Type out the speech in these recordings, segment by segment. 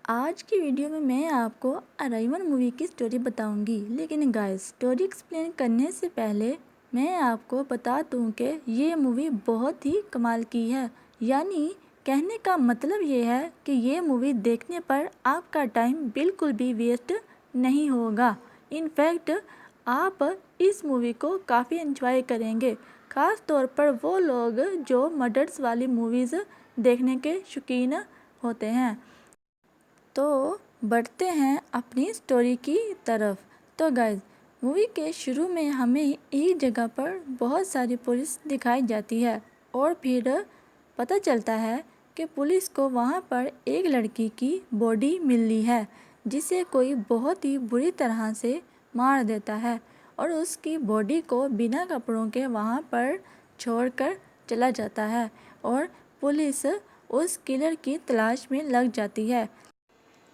आज की वीडियो में मैं आपको अराइवन मूवी की स्टोरी बताऊंगी। लेकिन गाइस, स्टोरी एक्सप्लेन करने से पहले मैं आपको बता दूं कि ये मूवी बहुत ही कमाल की है। यानी कहने का मतलब ये है कि ये मूवी देखने पर आपका टाइम बिल्कुल भी वेस्ट नहीं होगा। इनफैक्ट आप इस मूवी को काफ़ी एंजॉय करेंगे, ख़ास तौर पर वो लोग जो मर्डर्स वाली मूवीज़ देखने के शौकीन होते हैं। तो बढ़ते हैं अपनी स्टोरी की तरफ। तो गाइज, मूवी के शुरू में हमें एक जगह पर बहुत सारी पुलिस दिखाई जाती है और फिर पता चलता है कि पुलिस को वहाँ पर एक लड़की की बॉडी मिली है जिसे कोई बहुत ही बुरी तरह से मार देता है और उसकी बॉडी को बिना कपड़ों के वहाँ पर छोड़कर चला जाता है और पुलिस उस किलर की तलाश में लग जाती है।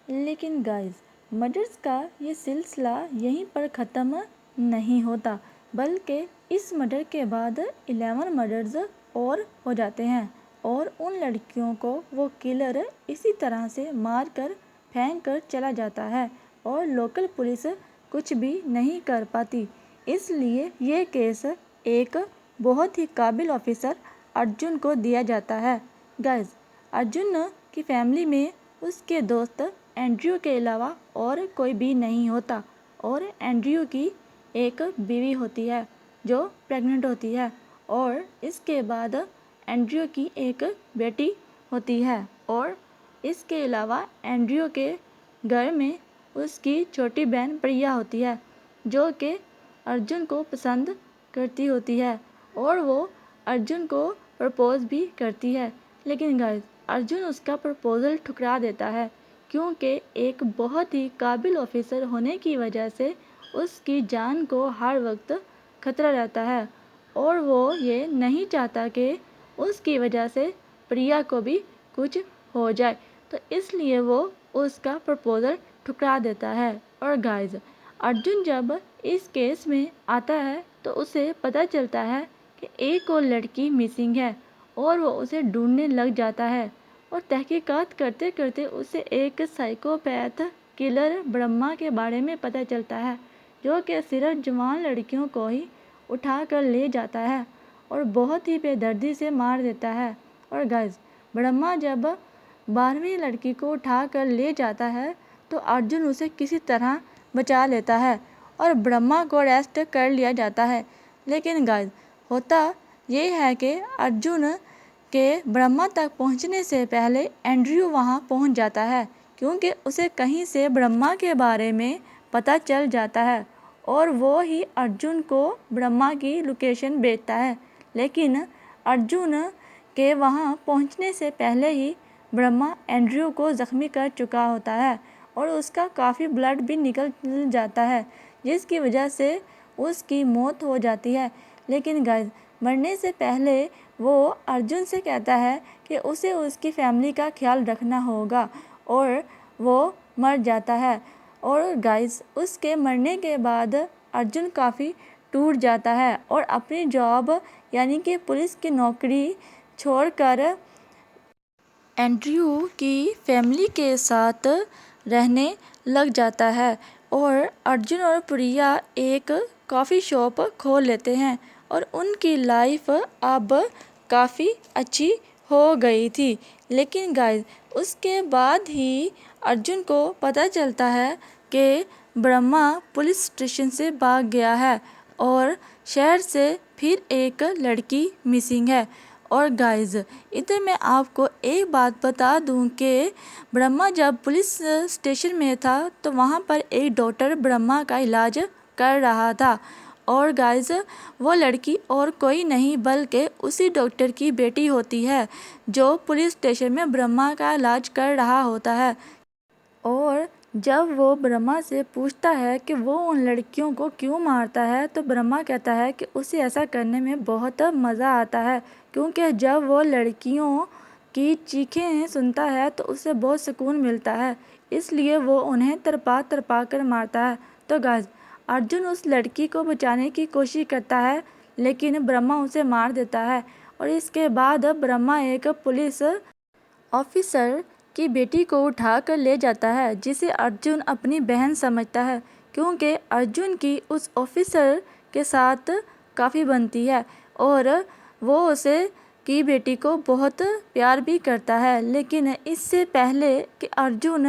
लेकिन गाइस, मर्डर्स का ये सिलसिला यहीं पर ख़त्म नहीं होता, बल्कि इस मर्डर के बाद 11 मर्डर्स और हो जाते हैं और उन लड़कियों को वो किलर इसी तरह से मार कर फेंक कर चला जाता है और लोकल पुलिस कुछ भी नहीं कर पाती। इसलिए ये केस एक बहुत ही काबिल ऑफिसर अर्जुन को दिया जाता है। गाइस, अर्जुन की फैमिली में उसके दोस्त एंड्रयू के अलावा और कोई भी नहीं होता और एंड्रयू की एक बीवी होती है जो प्रेग्नेंट होती है और इसके बाद एंड्रयू की एक बेटी होती है और इसके अलावा एंड्रयू के घर में उसकी छोटी बहन प्रिया होती है जो कि अर्जुन को पसंद करती होती है और वो अर्जुन को प्रपोज भी करती है। लेकिन गाइस, अर्जुन उसका प्रपोज़ल ठुकरा देता है क्योंकि एक बहुत ही काबिल ऑफिसर होने की वजह से उसकी जान को हर वक्त खतरा रहता है और वो ये नहीं चाहता कि उसकी वजह से प्रिया को भी कुछ हो जाए, तो इसलिए वो उसका प्रपोज़ल ठुकरा देता है। और गाइस, अर्जुन जब इस केस में आता है तो उसे पता चलता है कि एक और लड़की मिसिंग है और वो उसे ढूंढने लग जाता है और तहकीकात करते करते उसे एक साइकोपैथ किलर ब्रह्मा के बारे में पता चलता है जो कि सिर्फ जवान लड़कियों को ही उठा कर ले जाता है और बहुत ही बेदर्दी से मार देता है। और गाइस, ब्रह्मा जब 12वीं लड़की को उठा कर ले जाता है तो अर्जुन उसे किसी तरह बचा लेता है और ब्रह्मा को अरेस्ट कर लिया जाता है। लेकिन गाइस, होता ये है कि अर्जुन के ब्रह्मा तक पहुंचने से पहले एंड्रयू वहां पहुंच जाता है क्योंकि उसे कहीं से ब्रह्मा के बारे में पता चल जाता है और वो ही अर्जुन को ब्रह्मा की लोकेशन भेजता है। लेकिन अर्जुन के वहां पहुंचने से पहले ही ब्रह्मा एंड्रयू को ज़ख्मी कर चुका होता है और उसका काफ़ी ब्लड भी निकल जाता है जिसकी वजह से उसकी मौत हो जाती है। लेकिन गाइस, मरने से पहले वो अर्जुन से कहता है कि उसे उसकी फैमिली का ख्याल रखना होगा और वो मर जाता है। और गाइस, उसके मरने के बाद अर्जुन काफ़ी टूट जाता है और अपनी जॉब यानी कि पुलिस की नौकरी छोड़कर एंड्रयू की फैमिली के साथ रहने लग जाता है और अर्जुन और प्रिया एक कॉफ़ी शॉप खोल लेते हैं और उनकी लाइफ अब काफ़ी अच्छी हो गई थी। लेकिन गाइस, उसके बाद ही अर्जुन को पता चलता है कि ब्रह्मा पुलिस स्टेशन से भाग गया है और शहर से फिर एक लड़की मिसिंग है। और गाइस, इधर मैं आपको एक बात बता दूं कि ब्रह्मा जब पुलिस स्टेशन में था तो वहाँ पर एक डॉक्टर ब्रह्मा का इलाज कर रहा था और गाइस, वो लड़की और कोई नहीं बल्कि उसी डॉक्टर की बेटी होती है जो पुलिस स्टेशन में ब्रह्मा का इलाज कर रहा होता है। और जब वो ब्रह्मा से पूछता है कि वो उन लड़कियों को क्यों मारता है तो ब्रह्मा कहता है कि उसे ऐसा करने में बहुत मज़ा आता है क्योंकि जब वो लड़कियों की चीखें सुनता है तो उसे बहुत सुकून मिलता है, इसलिए वो उन्हें तड़पा तड़पा कर मारता है। तो गाइस, अर्जुन उस लड़की को बचाने की कोशिश करता है लेकिन ब्रह्मा उसे मार देता है और इसके बाद ब्रह्मा एक पुलिस ऑफिसर की बेटी को उठाकर ले जाता है, जिसे अर्जुन अपनी बहन समझता है क्योंकि अर्जुन की उस ऑफिसर के साथ काफ़ी बनती है और वो उसे की बेटी को बहुत प्यार भी करता है। लेकिन इससे पहले कि अर्जुन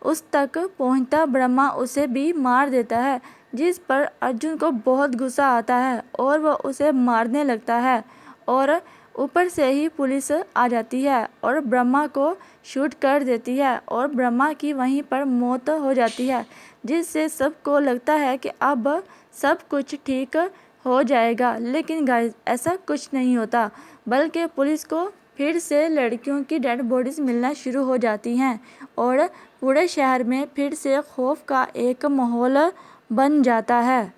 उस तक पहुंचता, ब्रह्मा उसे भी मार देता है, जिस पर अर्जुन को बहुत गुस्सा आता है और वह उसे मारने लगता है और ऊपर से ही पुलिस आ जाती है और ब्रह्मा को शूट कर देती है और ब्रह्मा की वहीं पर मौत हो जाती है, जिससे सबको लगता है कि अब सब कुछ ठीक हो जाएगा। लेकिन गाइस ऐसा कुछ नहीं होता, बल्कि पुलिस को फिर से लड़कियों की डेड बॉडीज मिलना शुरू हो जाती हैं और पूरे शहर में फिर से खौफ का एक माहौल बन जाता है।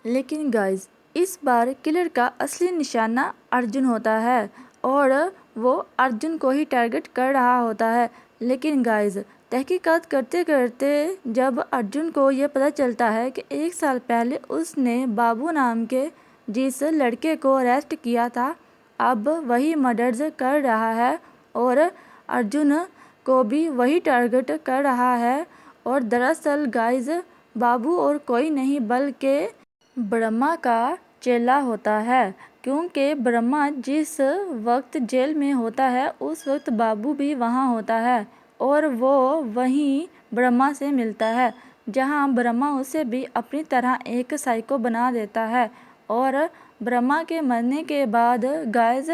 लेकिन गाइस इस बार किलर का असली निशाना अर्जुन होता है और वो अर्जुन को ही टारगेट कर रहा होता है। लेकिन गाइस तहकीकात करते करते जब अर्जुन को ये पता चलता है कि 1 साल पहले उसने बाबू नाम के जिस लड़के को अरेस्ट किया था, अब वही मर्डर्स कर रहा है और अर्जुन को भी वही टारगेट कर रहा है। और दरअसल गाइस बाबू और कोई नहीं बल्कि ब्रह्मा का चेला होता है, क्योंकि ब्रह्मा जिस वक्त जेल में होता है उस वक्त बाबू भी वहाँ होता है और वो वहीं ब्रह्मा से मिलता है, जहाँ ब्रह्मा उसे भी अपनी तरह एक साइको बना देता है। और ब्रह्मा के मरने के बाद गाइस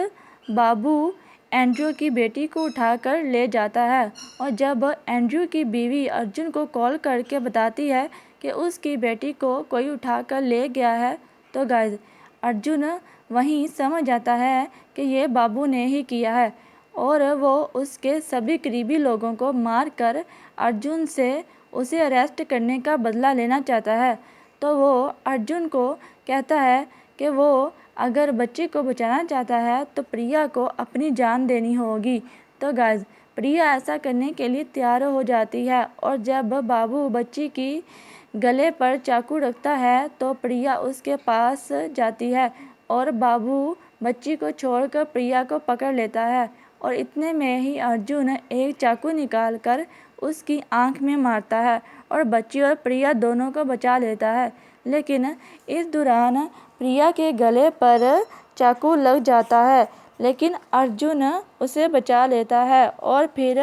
बाबू एंड्रयू की बेटी को उठाकर ले जाता है और जब एंड्रयू की बीवी अर्जुन को कॉल करके बताती है कि उसकी बेटी को कोई उठाकर ले गया है, तो गाइस अर्जुन वहीं समझ जाता है कि ये बाबू ने ही किया है और वो उसके सभी करीबी लोगों को मारकर अर्जुन से उसे अरेस्ट करने का बदला लेना चाहता है। तो वो अर्जुन को कहता है कि वो अगर बच्चे को बचाना चाहता है तो प्रिया को अपनी जान देनी होगी। तो गाइस प्रिया ऐसा करने के लिए तैयार हो जाती है और जब बाबू बच्ची की गले पर चाकू रखता है तो प्रिया उसके पास जाती है और बाबू बच्ची को छोड़कर प्रिया को पकड़ लेता है और इतने में ही अर्जुन एक चाकू निकालकर उसकी आंख में मारता है और बच्ची और प्रिया दोनों को बचा लेता है। लेकिन इस दौरान प्रिया के गले पर चाकू लग जाता है, लेकिन अर्जुन उसे बचा लेता है और फिर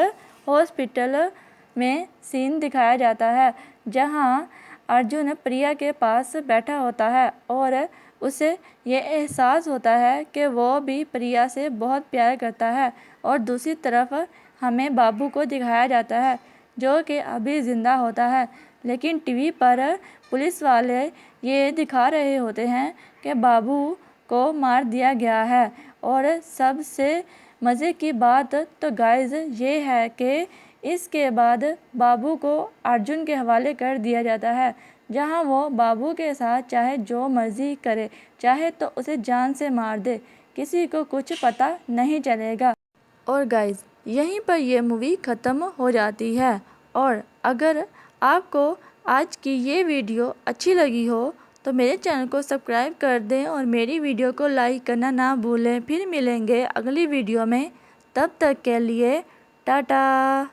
हॉस्पिटल में सीन दिखाया जाता है जहां अर्जुन प्रिया के पास बैठा होता है और उसे ये एहसास होता है कि वो भी प्रिया से बहुत प्यार करता है। और दूसरी तरफ हमें बाबू को दिखाया जाता है जो कि अभी ज़िंदा होता है, लेकिन टीवी पर पुलिस वाले ये दिखा रहे होते हैं कि बाबू को मार दिया गया है। और सबसे मज़े की बात तो गाइस ये है कि इसके बाद बाबू को अर्जुन के हवाले कर दिया जाता है, जहां वो बाबू के साथ चाहे जो मर्जी करे, चाहे तो उसे जान से मार दे, किसी को कुछ पता नहीं चलेगा। और गाइस यहीं पर ये मूवी ख़त्म हो जाती है। और अगर आपको आज की ये वीडियो अच्छी लगी हो तो मेरे चैनल को सब्सक्राइब कर दें और मेरी वीडियो को लाइक करना ना भूलें। फिर मिलेंगे अगली वीडियो में, तब तक के लिए टाटा।